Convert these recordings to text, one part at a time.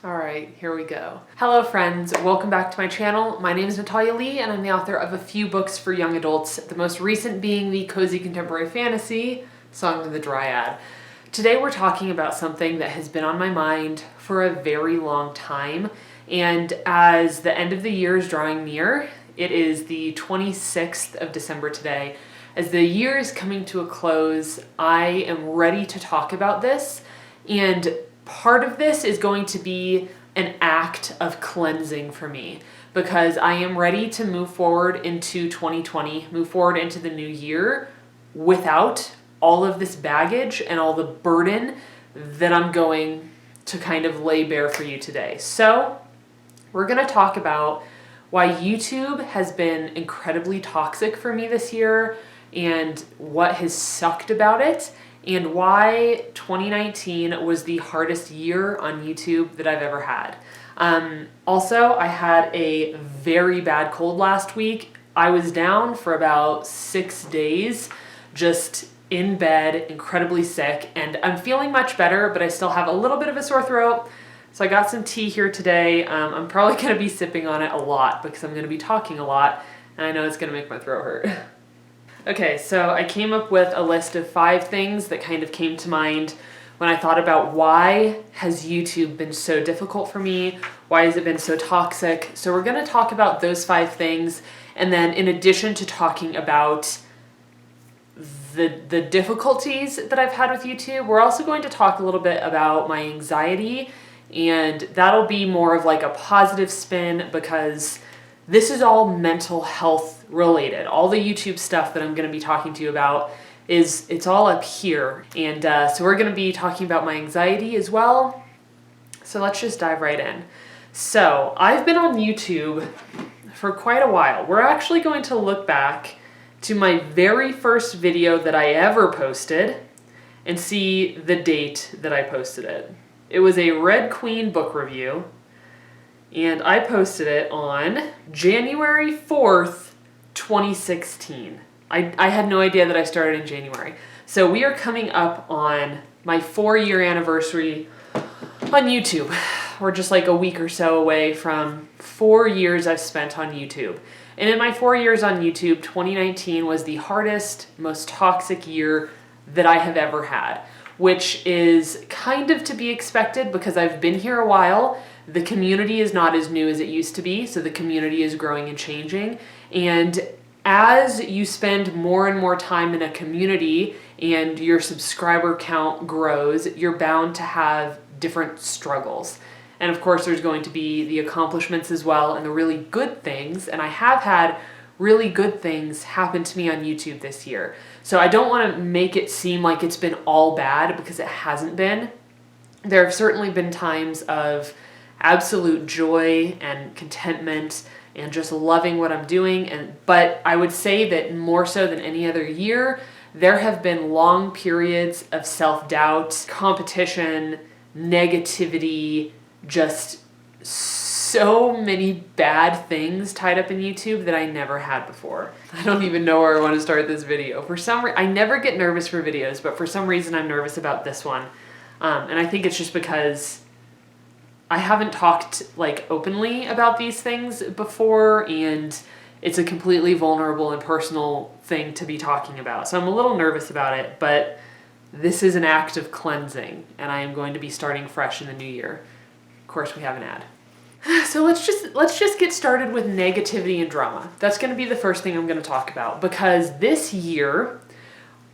All right, here we go. Hello friends, welcome back to my channel. My name is Natalia Lee and I'm the author of a few books for young adults, the most recent being the Cozy Contemporary Fantasy, Song of the Dryad. Today we're talking about something that has been on my mind for a very long time, and as the end of the year is drawing near, it is the 26th of December today. As the year is coming to a close, I am ready to talk about this, and part of this is going to be an act of cleansing for me because I am ready to move forward into 2020, move forward into the new year without all of this baggage and all the burden that I'm going to kind of lay bare for you today. So we're going to talk about why YouTube has been incredibly toxic for me this year and what has sucked about it, and why 2019 was the hardest year on YouTube that I've ever had. Also, I had a very bad cold last week. I was down for about 6 days, just in bed, incredibly sick, and I'm feeling much better, but I still have a little bit of a sore throat. So I got some tea here today. I'm probably gonna be sipping on it a lot because I'm gonna be talking a lot, and I know it's gonna make my throat hurt. Okay, so I came up with a list of 5 things that kind of came to mind when I thought about why has YouTube been so difficult for me? Why has it been so toxic? So we're going to talk about those 5 things, and then in addition to talking about the difficulties that I've had with YouTube, we're also going to talk a little bit about my anxiety, and that'll be more of like a positive spin because this is all mental health related. All the YouTube stuff that I'm going to be talking to you about it's all up here. And so we're going to be talking about my anxiety as well. So let's just dive right in. So I've been on YouTube for quite a while. We're actually going to look back to my very first video that I ever posted and see the date that I posted it. It was a Red Queen book review. And I posted it on January 4th, 2016. I had no idea that I started in January. So we are coming up on my 4-year anniversary on YouTube. We're just like a week or so away from 4 years I've spent on YouTube. And in my 4 years on YouTube, 2019 was the hardest, most toxic year that I have ever had, which is kind of to be expected because I've been here a while. The community is not as new as it used to be, so the community is growing and changing. And as you spend more and more time in a community and your subscriber count grows, you're bound to have different struggles. And of course, there's going to be the accomplishments as well and the really good things. And I have had really good things happen to me on YouTube this year. So I don't want to make it seem like it's been all bad because it hasn't been. There have certainly been times of absolute joy and contentment and just loving what I'm doing, but I would say that more so than any other year, there have been long periods of self-doubt, competition, negativity, just so many bad things tied up in YouTube that I never had before. I don't even know where I want to start this video. For some reason, I never get nervous for videos, but for some reason I'm nervous about this one. And I think it's just because I haven't talked like openly about these things before, and it's a completely vulnerable and personal thing to be talking about. So I'm a little nervous about it, but this is an act of cleansing, and I am going to be starting fresh in the new year. Of course, we have an ad. So let's just get started with negativity and drama. That's going to be the first thing I'm going to talk about, because this year,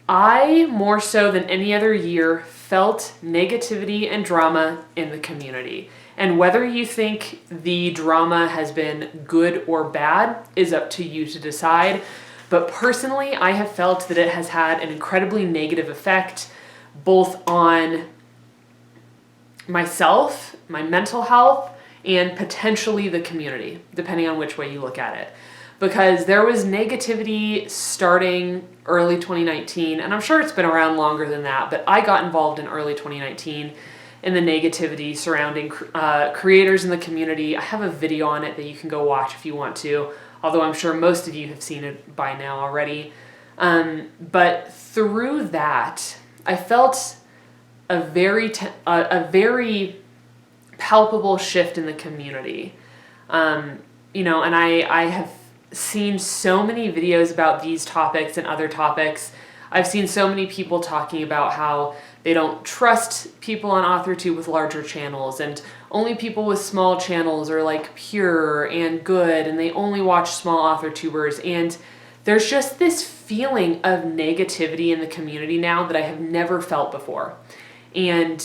I, more so than any other year, felt negativity and drama in the community. And whether you think the drama has been good or bad is up to you to decide. But personally, I have felt that it has had an incredibly negative effect, both on myself, my mental health, and potentially the community, depending on which way you look at it. Because there was negativity starting early 2019, and I'm sure it's been around longer than that, but I got involved in early 2019 in the negativity surrounding creators in the community. I have a video on it that you can go watch if you want to, although I'm sure most of you have seen it by now already. But through that, I felt a very palpable shift in the community. You know, and I have seen so many videos about these topics and other topics. I've seen so many people talking about how they don't trust people on AuthorTube with larger channels, and only people with small channels are like pure and good, and they only watch small AuthorTubers. And there's just this feeling of negativity in the community now that I have never felt before. And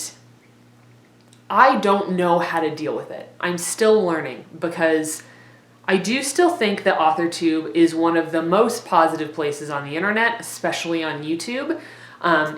I don't know how to deal with it. I'm still learning, because I do still think that AuthorTube is one of the most positive places on the internet, especially on YouTube.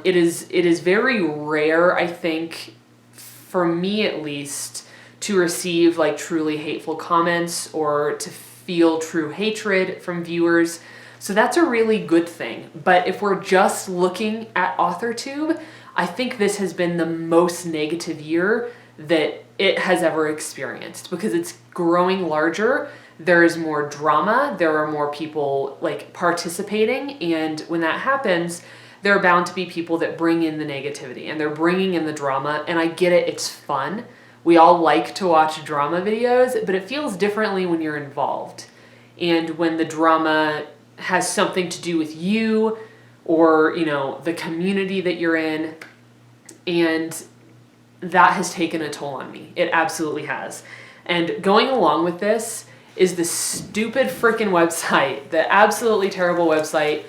It is very rare, I think, for me at least, to receive like truly hateful comments or to feel true hatred from viewers. So that's a really good thing. But if we're just looking at AuthorTube, I think this has been the most negative year that it has ever experienced, because it's growing larger. There is more drama, there are more people like participating, and when that happens, there are bound to be people that bring in the negativity, and they're bringing in the drama, and I get it, it's fun. We all like to watch drama videos, but it feels differently when you're involved. And when the drama has something to do with you or, you know, the community that you're in, and that has taken a toll on me. It absolutely has. And going along with this is the stupid freaking website, the absolutely terrible website,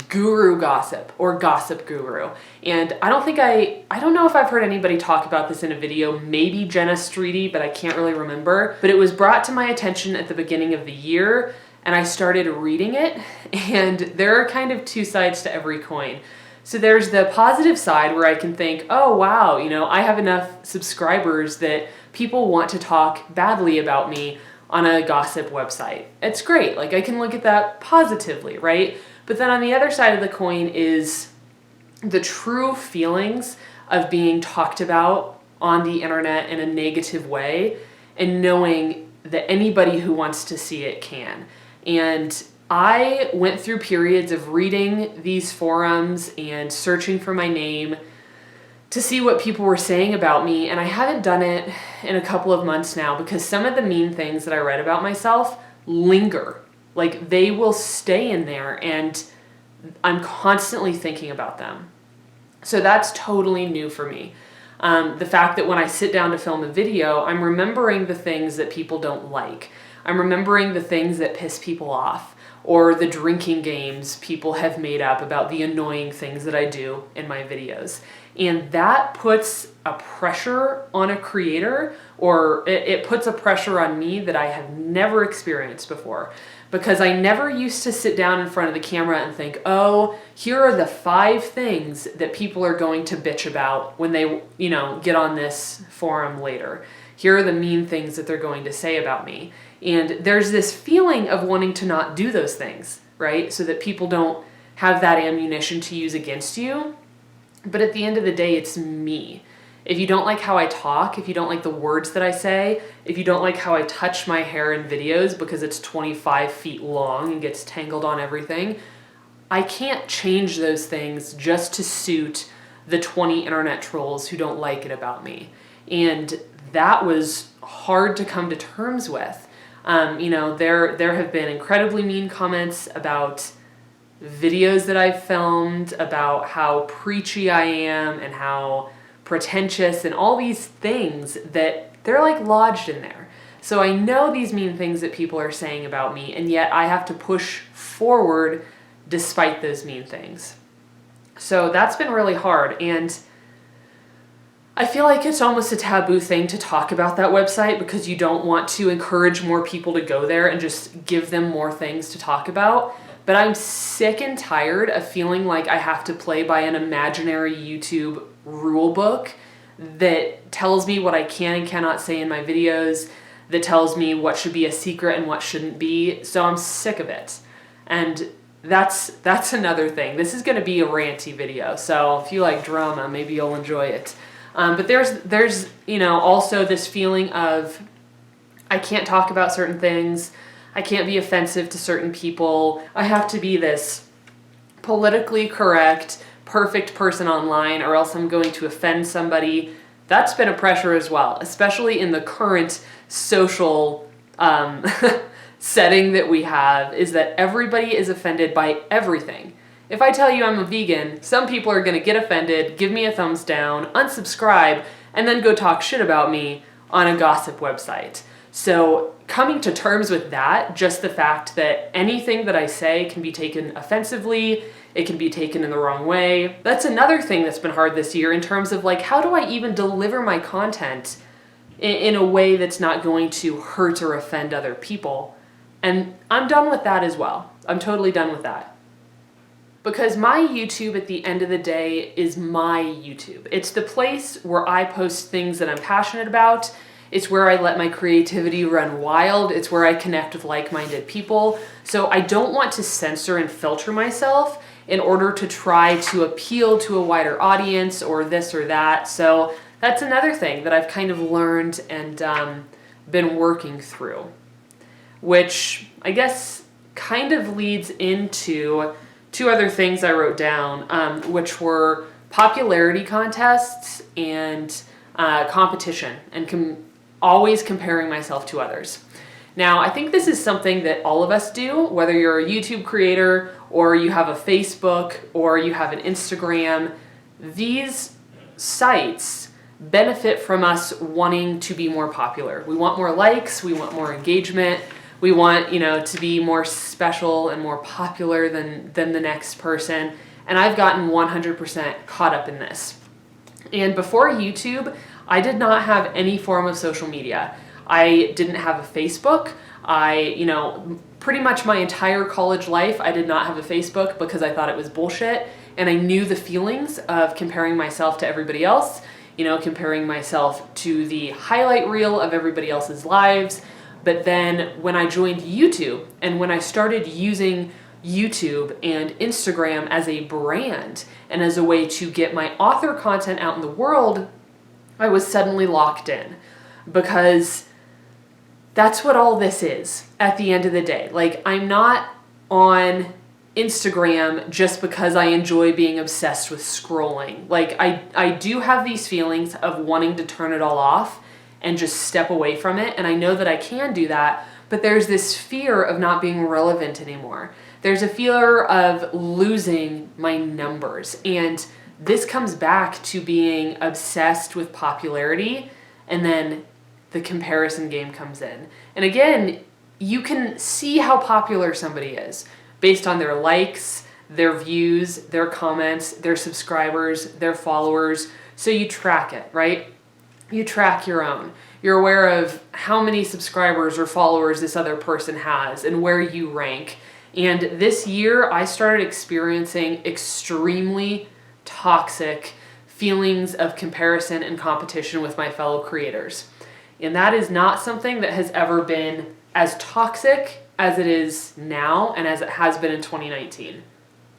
Guru Gossip, or Gossip Guru. And I don't know if I've heard anybody talk about this in a video, maybe Jenna Streety, but I can't really remember. But it was brought to my attention at the beginning of the year, and I started reading it, and there are kind of two sides to every coin. So there's the positive side where I can think, oh wow, you know, I have enough subscribers that people want to talk badly about me on a gossip website. It's great, like I can look at that positively, right? But then on the other side of the coin is the true feelings of being talked about on the internet in a negative way, and knowing that anybody who wants to see it can. And I went through periods of reading these forums and searching for my name to see what people were saying about me, and I haven't done it in a couple of months now, because some of the mean things that I read about myself linger. Like, they will stay in there, and I'm constantly thinking about them. So that's totally new for me. The fact that when I sit down to film a video, I'm remembering the things that people don't like. I'm remembering the things that piss people off, or the drinking games people have made up about the annoying things that I do in my videos. And that puts a pressure on a creator, or it puts a pressure on me that I have never experienced before. Because I never used to sit down in front of the camera and think, oh, here are the 5 things that people are going to bitch about when they, you know, get on this forum later. Here are the mean things that they're going to say about me. And there's this feeling of wanting to not do those things, right? So that people don't have that ammunition to use against you. But at the end of the day, it's me. If you don't like how I talk, if you don't like the words that I say, if you don't like how I touch my hair in videos because it's 25 feet long and gets tangled on everything, I can't change those things just to suit the 20 internet trolls who don't like it about me. And that was hard to come to terms with. You know, there have been incredibly mean comments about videos that I've filmed, about how preachy I am and how pretentious and all these things that they're like lodged in there. So I know these mean things that people are saying about me, and yet I have to push forward despite those mean things. So that's been really hard, and I feel like it's almost a taboo thing to talk about that website because you don't want to encourage more people to go there and just give them more things to talk about. But I'm sick and tired of feeling like I have to play by an imaginary YouTube rule book that tells me what I can and cannot say in my videos, that tells me what should be a secret and what shouldn't be. So I'm sick of it. And that's another thing. This is going to be a ranty video, so if you like drama, maybe you'll enjoy it. But there's you know, also this feeling of I can't talk about certain things. I can't be offensive to certain people. I have to be this politically correct, perfect person online, or else I'm going to offend somebody That's been a pressure as well, especially in the current social setting that we have, is that everybody is offended by everything. If I tell you I'm a vegan, some people are going to get offended, give me a thumbs down, unsubscribe, and then go talk shit about me on a gossip website. So coming to terms with that, just the fact that anything that I say can be taken offensively, it can be taken in the wrong way. That's another thing that's been hard this year in terms of like, how do I even deliver my content in a way that's not going to hurt or offend other people? And I'm done with that as well. I'm totally done with that. Because my YouTube at the end of the day is my YouTube. It's the place where I post things that I'm passionate about. It's where I let my creativity run wild. It's where I connect with like-minded people. So I don't want to censor and filter myself in order to try to appeal to a wider audience or this or that. So that's another thing that I've kind of learned and been working through, which I guess kind of leads into two other things I wrote down, which were popularity contests and competition, and always comparing myself to others. Now, I think this is something that all of us do, whether you're a YouTube creator or you have a Facebook or you have an Instagram. These sites benefit from us wanting to be more popular. We want more likes, we want more engagement. We want, to be more special and more popular than the next person. And I've gotten 100% caught up in this. And before YouTube, I did not have any form of social media. I didn't have a Facebook. Pretty much my entire college life, I did not have a Facebook because I thought it was bullshit. And I knew the feelings of comparing myself to everybody else, comparing myself to the highlight reel of everybody else's lives. But then when I joined YouTube and when I started using YouTube and Instagram as a brand and as a way to get my author content out in the world, I was suddenly locked in, because that's what all this is at the end of the day. Like, I'm not on Instagram just because I enjoy being obsessed with scrolling. Like, I do have these feelings of wanting to turn it all off and just step away from it. And I know that I can do that, but there's this fear of not being relevant anymore. There's a fear of losing my numbers. And this comes back to being obsessed with popularity, and then the comparison game comes in. And again, you can see how popular somebody is based on their likes, their views, their comments, their subscribers, their followers. So you track it, right? You track your own. You're aware of how many subscribers or followers this other person has and where you rank. And this year, I started experiencing extremely toxic feelings of comparison and competition with my fellow creators. And that is not something that has ever been as toxic as it is now and as it has been in 2019.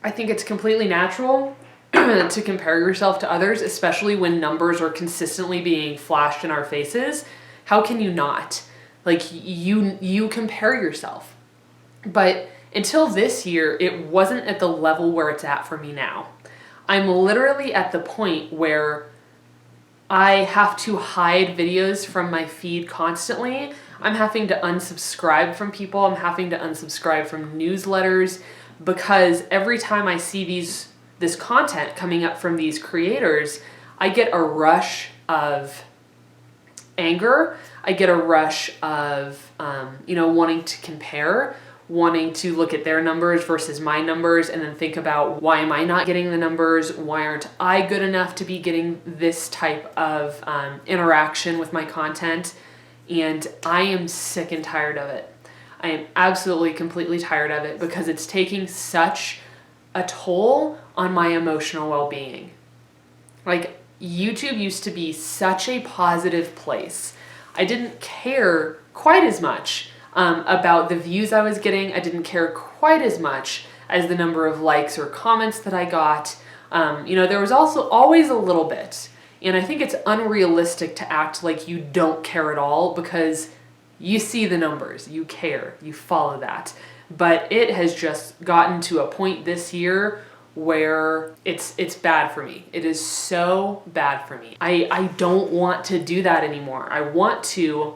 I think it's completely natural to compare yourself to others, especially when numbers are consistently being flashed in our faces. How can you not? Like, you compare yourself. But until this year, it wasn't at the level where it's at for me now. I'm literally at the point where I have to hide videos from my feed constantly. I'm having to unsubscribe from people. I'm having to unsubscribe from newsletters, because every time I see this content coming up from these creators, I get a rush of anger. I get a rush of, wanting to compare, wanting to look at their numbers versus my numbers and then think about, why am I not getting the numbers? Why aren't I good enough to be getting this type of interaction with my content? And I am sick and tired of it. I am absolutely, completely tired of it, because it's taking such a toll on my emotional well-being. Like, YouTube used to be such a positive place. I didn't care quite as much about the views I was getting. I didn't care quite as much as the number of likes or comments that I got. There was also always a little bit. And I think it's unrealistic to act like you don't care at all, because you see the numbers, you care, you follow that. But it has just gotten to a point this year where it's bad for me. It is so bad for me. I don't want to do that anymore. I want to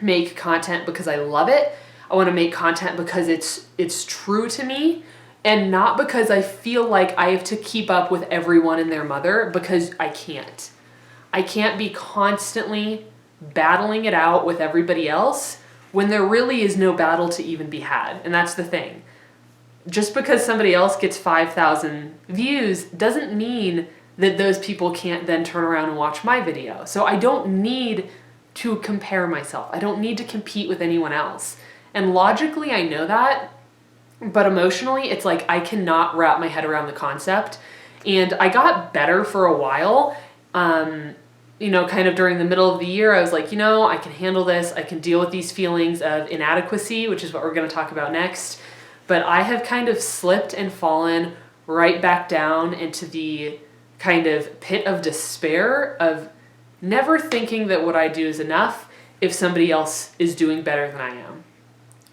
make content because I love it. I want to make content because it's true to me, and not because I feel like I have to keep up with everyone and their mother, because I can't. I can't be constantly battling it out with everybody else when there really is no battle to even be had. And that's the thing. Just because somebody else gets 5,000 views doesn't mean that those people can't then turn around and watch my video. So I don't need to compare myself. I don't need to compete with anyone else. And logically, I know that, but emotionally, it's like I cannot wrap my head around the concept. And I got better for a while. Kind of during the middle of the year, I was like, I can handle this. I can deal with these feelings of inadequacy, which is what we're going to talk about next. But I have kind of slipped and fallen right back down into the kind of pit of despair of never thinking that what I do is enough if somebody else is doing better than I am.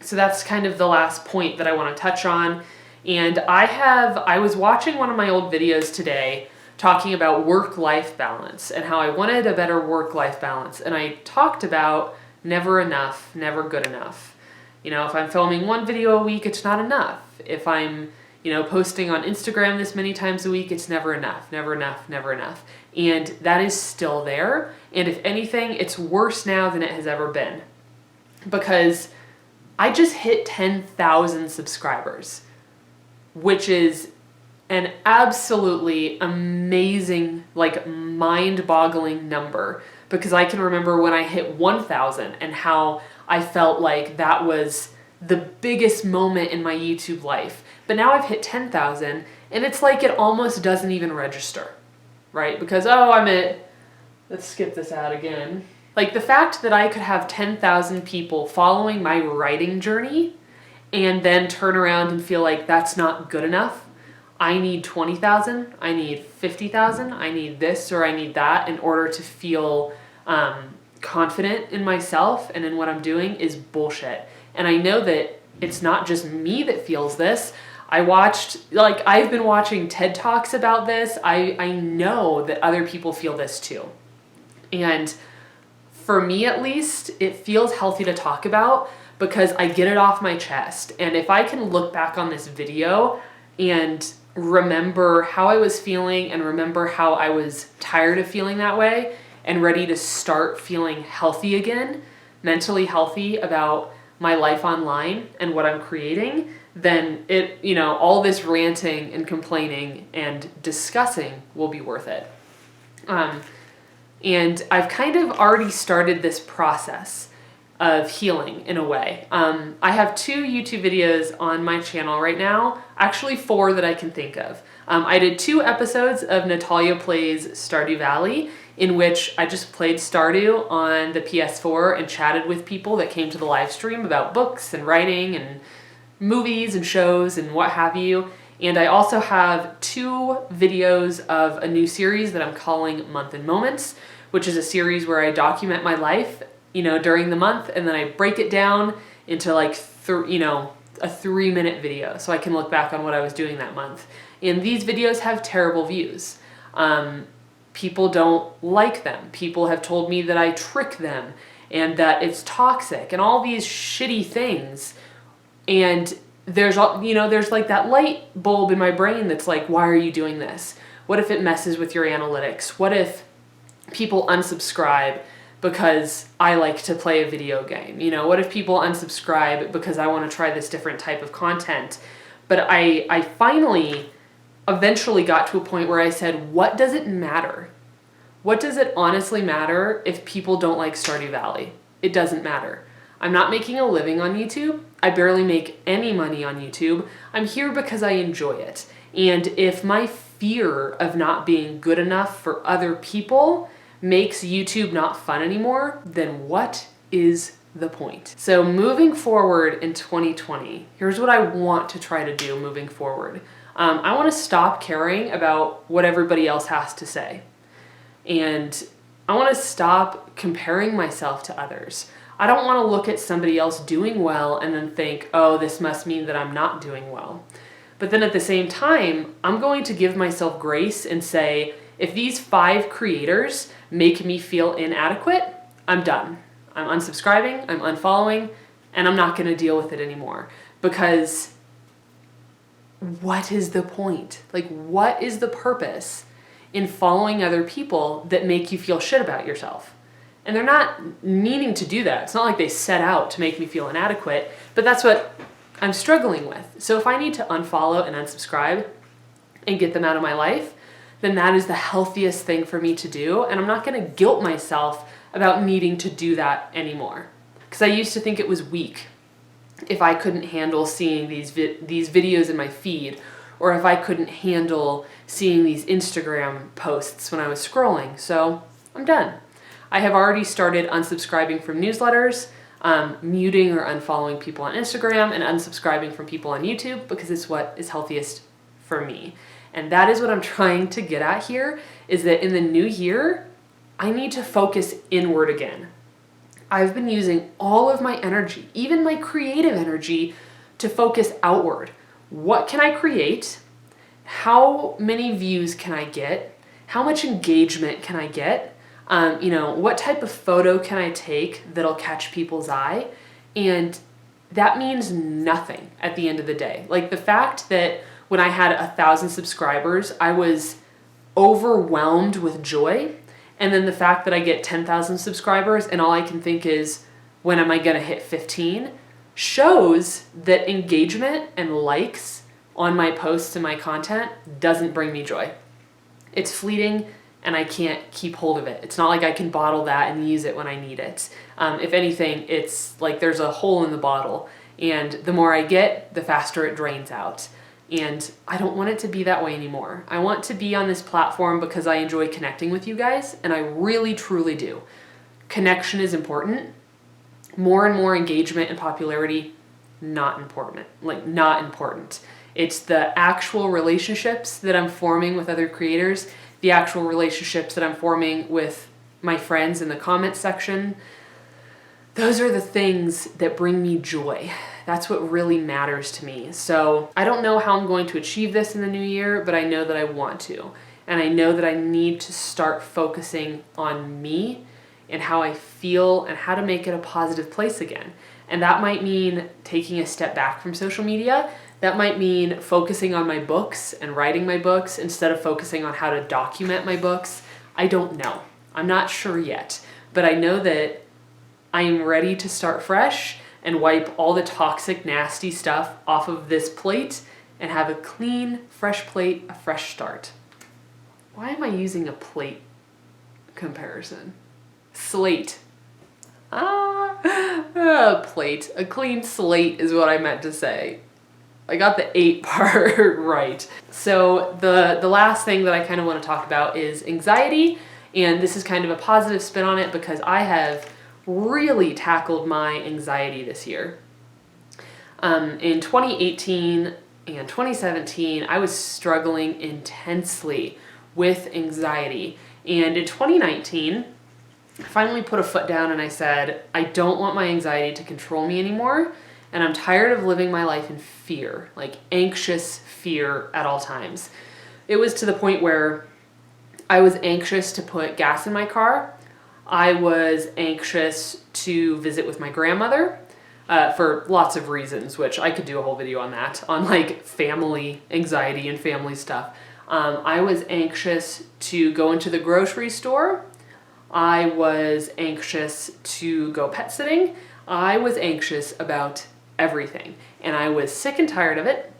So that's kind of the last point that I want to touch on. And I was watching one of my old videos today talking about work-life balance and how I wanted a better work-life balance. And I talked about never enough, never good enough. If I'm filming one video a week, it's not enough. If I'm, posting on Instagram this many times a week, it's never enough, never enough, never enough. And that is still there. And if anything, it's worse now than it has ever been. Because I just hit 10,000 subscribers, which is an absolutely amazing, mind-boggling number. Because I can remember when I hit 1,000 and how I felt like that was the biggest moment in my YouTube life. But now I've hit 10,000 and it's like it almost doesn't even register, right? Because, let's skip this ad again. Like the fact that I could have 10,000 people following my writing journey and then turn around and feel like that's not good enough. I need 20,000, I need 50,000, I need this or I need that in order to feel confident in myself and in what I'm doing is bullshit. And I know that it's not just me that feels this. I've been watching TED Talks about this. I know that other people feel this too. And for me at least, it feels healthy to talk about because I get it off my chest. And if I can look back on this video and remember how I was feeling and remember how I was tired of feeling that way and ready to start feeling healthy again, mentally healthy about my life online and what I'm creating, then all this ranting and complaining and discussing will be worth it. And I've kind of already started this process of healing in a way. I have 2 YouTube videos on my channel right now, actually 4 that I can think of. I did 2 episodes of Natalia Plays Stardew Valley, in which I just played Stardew on the PS4 and chatted with people that came to the live stream about books and writing and movies and shows and what have you. And I also have 2 videos of a new series that I'm calling Month in Moments, which is a series where I document my life, during the month, and then I break it down into a 3-minute video so I can look back on what I was doing that month. And these videos have terrible views. People don't like them. People have told me that I trick them and that it's toxic and all these shitty things. And there's like that light bulb in my brain that's like, why are you doing this? What if it messes with your analytics? What if people unsubscribe because I like to play a video game? What if people unsubscribe because I want to try this different type of content? But I finally eventually got to a point where I said, what does it matter? What does it honestly matter if people don't like Stardew Valley? It doesn't matter. I'm not making a living on YouTube. I barely make any money on YouTube. I'm here because I enjoy it. And if my fear of not being good enough for other people makes YouTube not fun anymore, then what is the point? So moving forward in 2020, here's what I want to try to do moving forward. I want to stop caring about what everybody else has to say. And I want to stop comparing myself to others. I don't want to look at somebody else doing well and then think, oh, this must mean that I'm not doing well. But then at the same time, I'm going to give myself grace and say, if these 5 creators make me feel inadequate, I'm done. I'm unsubscribing, I'm unfollowing, and I'm not going to deal with it anymore. Because what is the point? Like, what is the purpose in following other people that make you feel shit about yourself? And they're not meaning to do that. It's not like they set out to make me feel inadequate, but that's what I'm struggling with. So if I need to unfollow and unsubscribe and get them out of my life, then that is the healthiest thing for me to do. And I'm not going to guilt myself about needing to do that anymore. Because I used to think it was weak if I couldn't handle seeing these videos in my feed, or if I couldn't handle seeing these Instagram posts when I was scrolling. So I'm done. I have already started unsubscribing from newsletters, muting or unfollowing people on Instagram, and unsubscribing from people on YouTube because it's what is healthiest for me. And that is what I'm trying to get at here, is that in the new year, I need to focus inward again. I've been using all of my energy, even my creative energy, to focus outward. What can I create? How many views can I get? How much engagement can I get? What type of photo can I take that'll catch people's eye? And that means nothing at the end of the day. Like the fact that when I had 1,000 subscribers, I was overwhelmed with joy. And then the fact that I get 10,000 subscribers and all I can think is, when am I going to hit 15? Shows that engagement and likes on my posts and my content doesn't bring me joy. It's fleeting and I can't keep hold of it. It's not like I can bottle that and use it when I need it. If anything, it's like there's a hole in the bottle, and the more I get, the faster it drains out. And I don't want it to be that way anymore. I want to be on this platform because I enjoy connecting with you guys, and I really, truly do. Connection is important. More and more engagement and popularity, not important. Not important. It's the actual relationships that I'm forming with other creators, the actual relationships that I'm forming with my friends in the comments section. Those are the things that bring me joy. That's what really matters to me. So I don't know how I'm going to achieve this in the new year, but I know that I want to. And I know that I need to start focusing on me and how I feel and how to make it a positive place again. And that might mean taking a step back from social media. That might mean focusing on my books and writing my books instead of focusing on how to document my books. I don't know. I'm not sure yet. But I know that I am ready to start fresh and wipe all the toxic, nasty stuff off of this plate and have a clean, fresh plate, a fresh start. Why am I using a plate comparison? Slate. Plate. A clean slate is what I meant to say. I got the 8 part right. So the last thing that I kind of want to talk about is anxiety. And this is kind of a positive spin on it because I have really tackled my anxiety this year. In 2018 and 2017, I was struggling intensely with anxiety. And in 2019, I finally put a foot down and I said, I don't want my anxiety to control me anymore. And I'm tired of living my life in fear, like anxious fear at all times. It was to the point where I was anxious to put gas in my car. I was anxious to visit with my grandmother for lots of reasons, which I could do a whole video on that, on like family anxiety and family stuff. I was anxious to go into the grocery store. I was anxious to go pet sitting. I was anxious about everything, and I was sick and tired of it.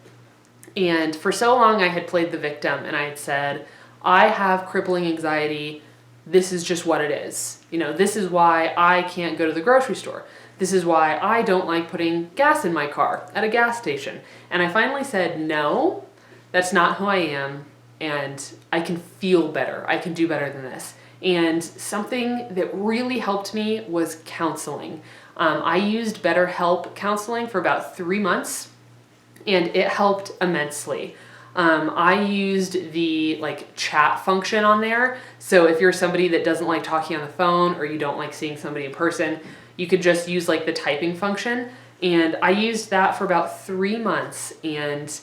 And for so long I had played the victim and I had said, I have crippling anxiety. This is just what it is. This is why I can't go to the grocery store. This is why I don't like putting gas in my car at a gas station. And I finally said, no, that's not who I am. And I can feel better. I can do better than this. And something that really helped me was counseling. I used BetterHelp counseling for about 3 months, and it helped immensely. I used the chat function on there. So if you're somebody that doesn't like talking on the phone or you don't like seeing somebody in person, you could just use the typing function. And I used that for about 3 months, and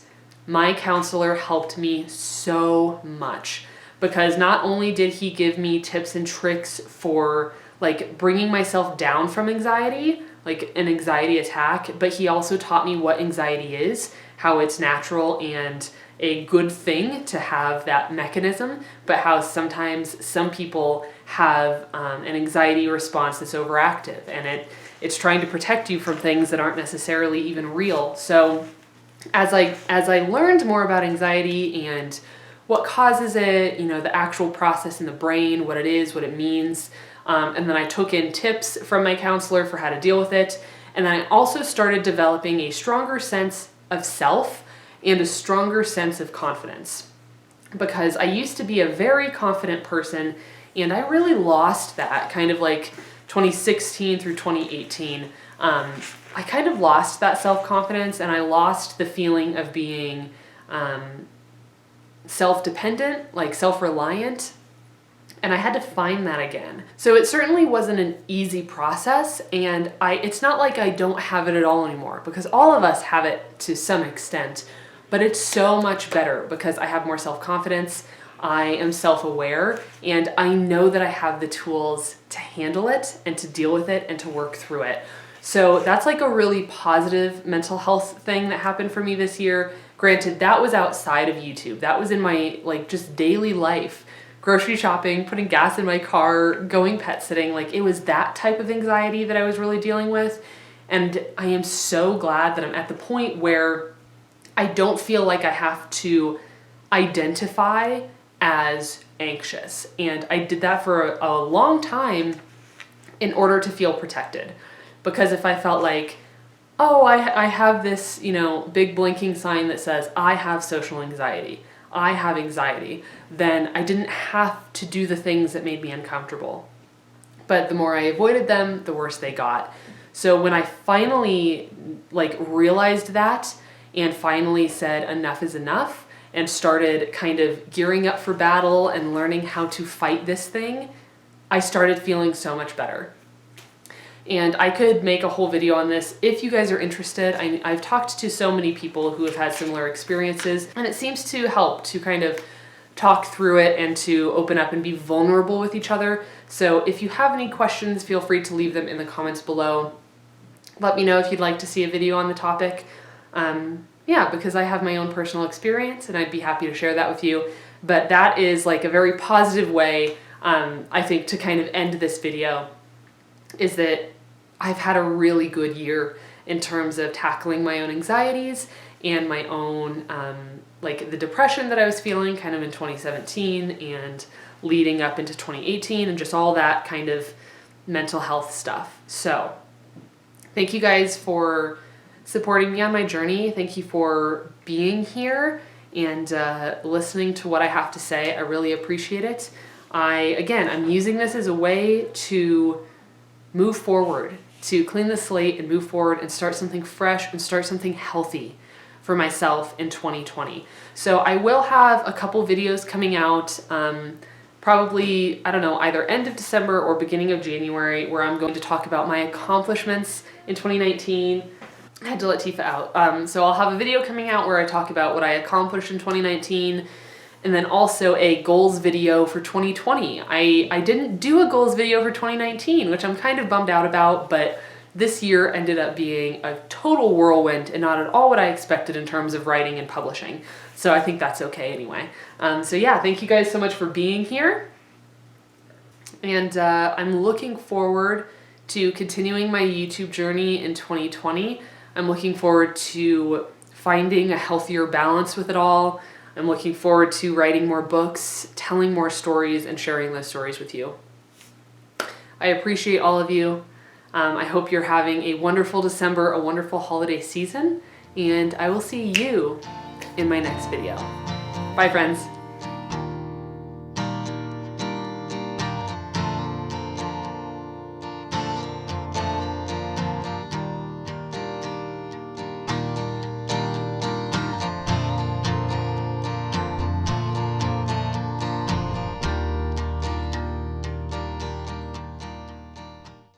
my counselor helped me so much, because not only did he give me tips and tricks for like bringing myself down from anxiety, like an anxiety attack, but he also taught me what anxiety is, how it's natural and a good thing to have that mechanism, but how sometimes some people have an anxiety response that's overactive, and it's trying to protect you from things that aren't necessarily even real. So as I learned more about anxiety and what causes it, you know, the actual process in the brain, what it is, what it means, and then I took in tips from my counselor for how to deal with it, and then I also started developing a stronger sense of self and a stronger sense of confidence, because I used to be a very confident person, and I really lost that kind of like 2016 through 2018. I kind of lost that self-confidence, and I lost the feeling of being self-dependent, like self-reliant, and I had to find that again. So it certainly wasn't an easy process, and it's not like I don't have it at all anymore, because all of us have it to some extent, but it's so much better because I have more self-confidence, I am self-aware, and I know that I have the tools to handle it and to deal with it and to work through it. So that's like a really positive mental health thing that happened for me this year. Granted, that was outside of YouTube. That was in my like just daily life. Grocery shopping, putting gas in my car, going pet sitting. Like it was that type of anxiety that I was really dealing with. And I am so glad that I'm at the point where I don't feel like I have to identify as anxious. And I did that for a long time in order to feel protected. Because if I felt like, oh, I have this, you know, big blinking sign that says I have social anxiety, I have anxiety, then I didn't have to do the things that made me uncomfortable. But the more I avoided them, the worse they got. So when I finally like realized that and finally said enough is enough and started kind of gearing up for battle and learning how to fight this thing, I started feeling so much better. And I could make a whole video on this if you guys are interested. I've talked to so many people who have had similar experiences, and it seems to help to kind of talk through it and to open up and be vulnerable with each other. So if you have any questions, feel free to leave them in the comments below. Let me know if you'd like to see a video on the topic. Yeah, because I have my own personal experience and I'd be happy to share that with you. But that is like a very positive way, I think, to kind of end this video, is that I've had a really good year in terms of tackling my own anxieties and my own, like the depression that I was feeling kind of in 2017 and leading up into 2018 and just all that kind of mental health stuff. So thank you guys for supporting me on my journey. Thank you for being here and listening to what I have to say. I really appreciate it. I'm using this as a way to move forward, to clean the slate and move forward and start something fresh and start something healthy for myself in 2020. So I will have a couple videos coming out, probably, I don't know, either end of December or beginning of January, where I'm going to talk about my accomplishments in 2019. I had to let Tifa out. So I'll have a video coming out where I talk about what I accomplished in 2019, and then also a goals video for 2020. I didn't do a goals video for 2019, which I'm kind of bummed out about, but this year ended up being a total whirlwind and not at all what I expected in terms of writing and publishing. So I think that's okay anyway. So yeah, thank you guys so much for being here. And I'm looking forward to continuing my YouTube journey in 2020. I'm looking forward to finding a healthier balance with it all. I'm looking forward to writing more books, telling more stories, and sharing those stories with you. I appreciate all of you. I hope you're having a wonderful December, a wonderful holiday season, and I will see you in my next video. Bye, friends.